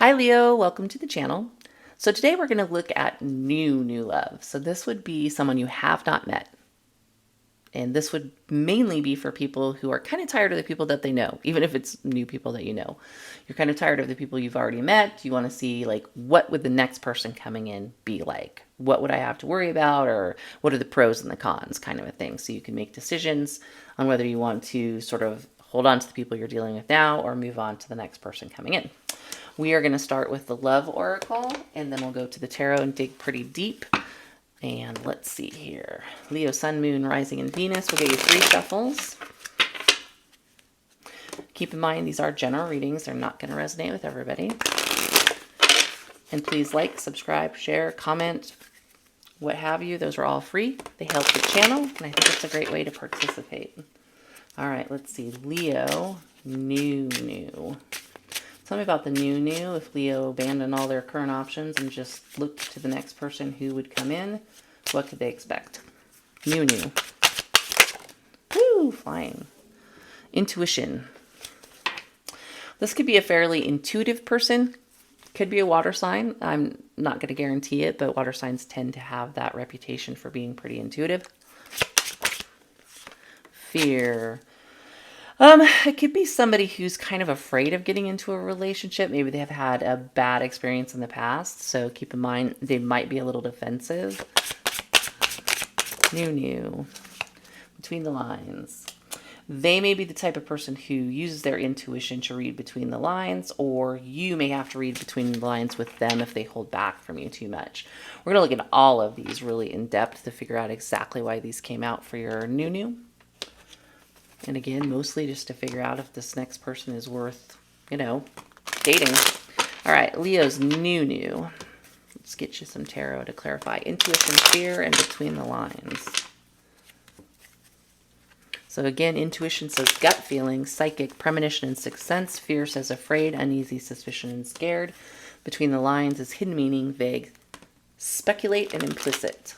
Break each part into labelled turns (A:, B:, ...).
A: Hi Leo, welcome to the channel. So today we're going to look at new love. So this would be someone you have not met. And this would mainly be for people who are kind of tired of the people that they know, even if it's new people that you know. You're kind of tired of the people you've already met. You want to see, like, what would the next person coming in be like? What would I have to worry about? Or what are the pros and the cons, kind of a thing. So you can make decisions on whether you want to sort of hold on to the people you're dealing with now or move on to the next person coming in. We are going to start with the Love Oracle, and then we'll go to the Tarot and dig pretty deep. And let's see here. Leo, Sun, Moon, Rising, and Venus. We'll give you 3 shuffles. Keep in mind, these are general readings. They're not going to resonate with everybody. And please like, subscribe, share, comment, what have you. Those are all free. They help the channel, and I think it's a great way to participate. All right, let's see. Leo, new. Tell me about the new. If Leo abandoned all their current options and just looked to the next person who would come in, what could they expect? New. Woo, flying. Intuition. This could be a fairly intuitive person. Could be a water sign. I'm not going to guarantee it, but water signs tend to have that reputation for being pretty intuitive. Fear. It could be somebody who's kind of afraid of getting into a relationship. Maybe they have had a bad experience in the past. So keep in mind, they might be a little defensive. New. Between the lines. They may be the type of person who uses their intuition to read between the lines, or you may have to read between the lines with them if they hold back from you too much. We're going to look at all of these really in depth to figure out exactly why these came out for your new. And again, mostly just to figure out if this next person is worth, dating. All right, Leo's new. Let's get you some tarot to clarify intuition, fear, and between the lines. So again, intuition says gut feeling, psychic, premonition, and sixth sense. Fear says afraid, uneasy, suspicion, and scared. Between the lines is hidden meaning, vague, speculate, and implicit.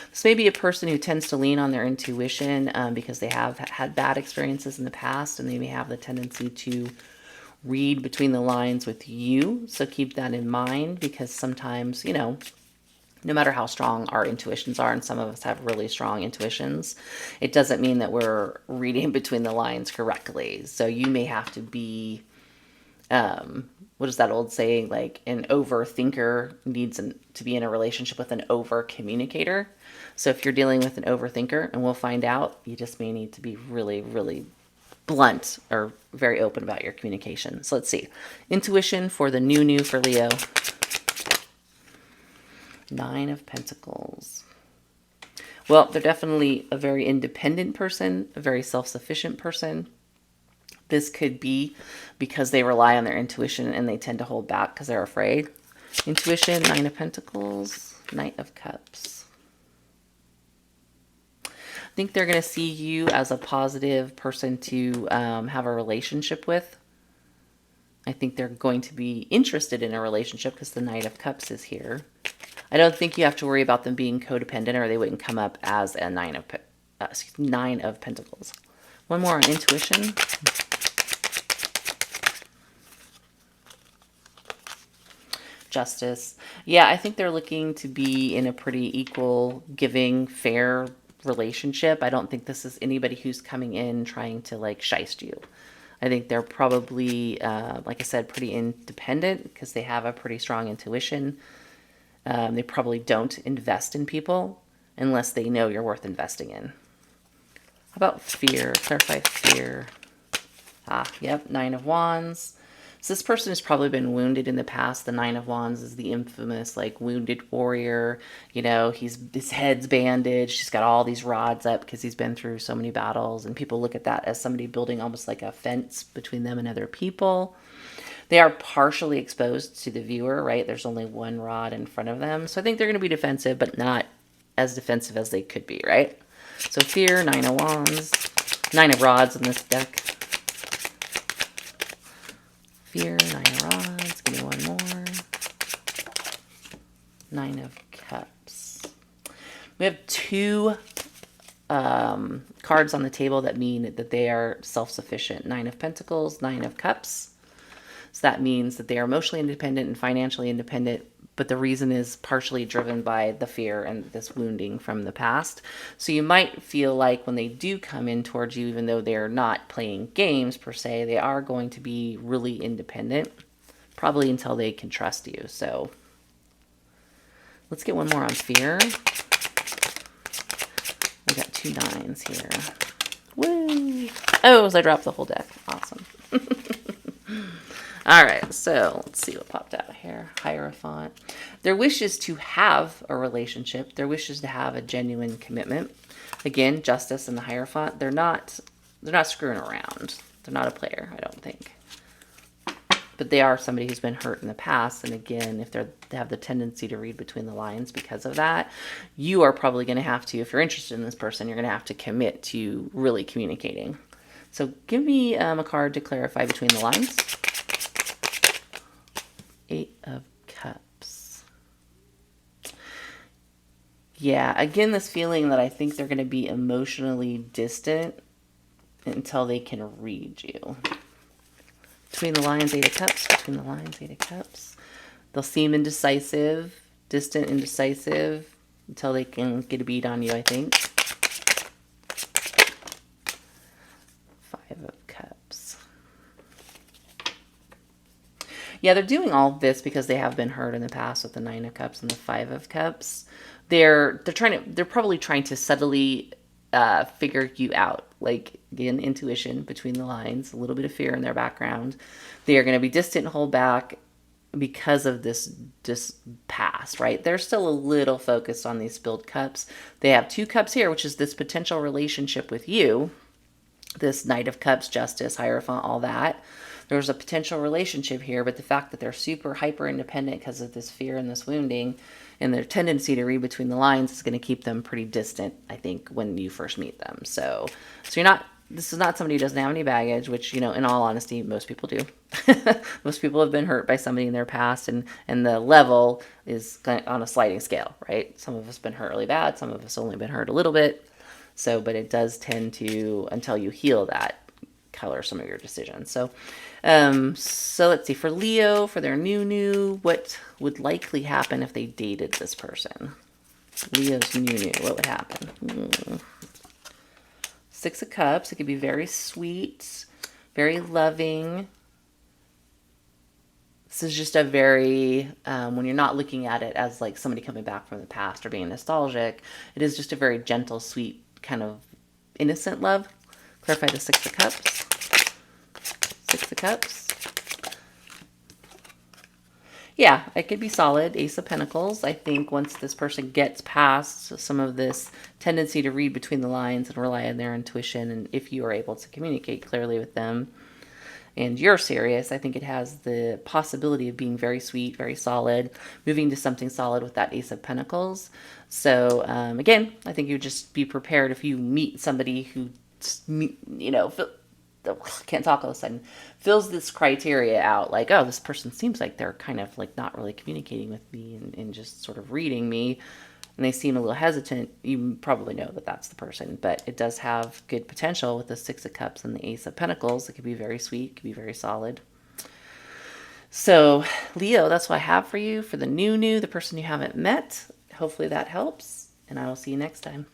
A: This may be a person who tends to lean on their intuition because they have had bad experiences in the past, and they may have the tendency to read between the lines with you. So keep that in mind, because sometimes, no matter how strong our intuitions are, and some of us have really strong intuitions, it doesn't mean that we're reading between the lines correctly. So you may have to be, what is that old saying? Like, an overthinker needs to be in a relationship with an over communicator. So if you're dealing with an overthinker, and we'll find out, you just may need to be really, really blunt or very open about your communication. So let's see. Intuition for the new for Leo. 9 of Pentacles. Well, they're definitely a very independent person, a very self-sufficient person. This could be because they rely on their intuition and they tend to hold back because they're afraid. Intuition, 9 of Pentacles, Knight of Cups. I think they're going to see you as a positive person to have a relationship with. I think they're going to be interested in a relationship because the Knight of Cups is here. I don't think you have to worry about them being codependent, or they wouldn't come up as a 9 of Pentacles. One more on intuition. Justice. Yeah, I think they're looking to be in a pretty equal, giving, fair relationship. I don't think this is anybody who's coming in trying to, like, shyst you. I think they're probably, like I said, pretty independent because they have a pretty strong intuition. They probably don't invest in people unless they know you're worth investing in. How about fear? Clarify fear. Yep, 9 of Wands. So this person has probably been wounded in the past. The 9 of Wands is the infamous, like, wounded warrior. His head's bandaged. He's got all these rods up because he's been through so many battles. And people look at that as somebody building almost like a fence between them and other people. They are partially exposed to the viewer, right? There's only one rod in front of them. So I think they're going to be defensive, but not as defensive as they could be, right? So fear, 9 of Wands, 9 of Rods in this deck. Fear, 9 of Rods. Give me one more. 9 of Cups. We have 2 cards on the table that mean that they are self-sufficient. 9 of Pentacles, 9 of Cups. So that means that they are emotionally independent and financially independent, but the reason is partially driven by the fear and this wounding from the past. So you might feel like when they do come in towards you, even though they're not playing games per se, they are going to be really independent, probably until they can trust you. So let's get one more on fear. We got 2 9s here. Woo! Oh, so I dropped the whole deck. Awesome. All right, so let's see what popped out here. Hierophant. Their wish is to have a relationship. Their wish is to have a genuine commitment. Again, Justice and the Hierophant. They're not screwing around. They're not a player, I don't think. But they are somebody who's been hurt in the past. And again, if they have the tendency to read between the lines because of that, you are probably going to have to, if you're interested in this person, you're going to have to commit to really communicating. So give me a card to clarify between the lines. 8 of Cups. Yeah, again, this feeling that I think they're going to be emotionally distant until they can read you. Between the lines, 8 of Cups. Between the lines, 8 of Cups. They'll seem indecisive, distant, indecisive, until they can get a beat on you, I think. 5 of Cups. Yeah, they're doing all this because they have been hurt in the past with the 9 of Cups and the 5 of Cups. They're probably trying to subtly figure you out. Like, again, intuition between the lines, a little bit of fear in their background. They are going to be distant and hold back because of this past, right? They're still a little focused on these spilled cups. They have 2 cups here, which is this potential relationship with you. This Knight of Cups, Justice, Hierophant, all that. There's a potential relationship here, but the fact that they're super hyper independent because of this fear and this wounding and their tendency to read between the lines is going to keep them pretty distant, I think, when you first meet them. So this is not somebody who doesn't have any baggage, which, in all honesty, most people do. Most people have been hurt by somebody in their past, and the level is on a sliding scale, right? Some of us have been hurt really bad. Some of us only been hurt a little bit. So, but it does tend to, until you heal that, color some of your decisions. So let's see, for Leo, for their new, what would likely happen if they dated this person? Leo's new, what would happen? 6 of Cups. It could be very sweet, very loving. This is just a very, when you're not looking at it as like somebody coming back from the past or being nostalgic, it is just a very gentle, sweet, kind of innocent love. Clarify the 6 of Cups. 6 of Cups. Yeah, it could be solid. Ace of Pentacles. I think once this person gets past some of this tendency to read between the lines and rely on their intuition, and if you are able to communicate clearly with them and you're serious, I think it has the possibility of being very sweet, very solid, moving to something solid with that Ace of Pentacles. So again, I think you just be prepared if you meet somebody who, can't talk all of a sudden, fills this criteria out, like, oh, this person seems like they're kind of like not really communicating with me and just sort of reading me, and they seem a little hesitant, you probably know that that's the person. But it does have good potential with the 6 of Cups and the Ace of Pentacles. It could be very sweet, it could be very solid. So Leo, that's what I have for you for the new, the person you haven't met. Hopefully that helps, and I will see you next time.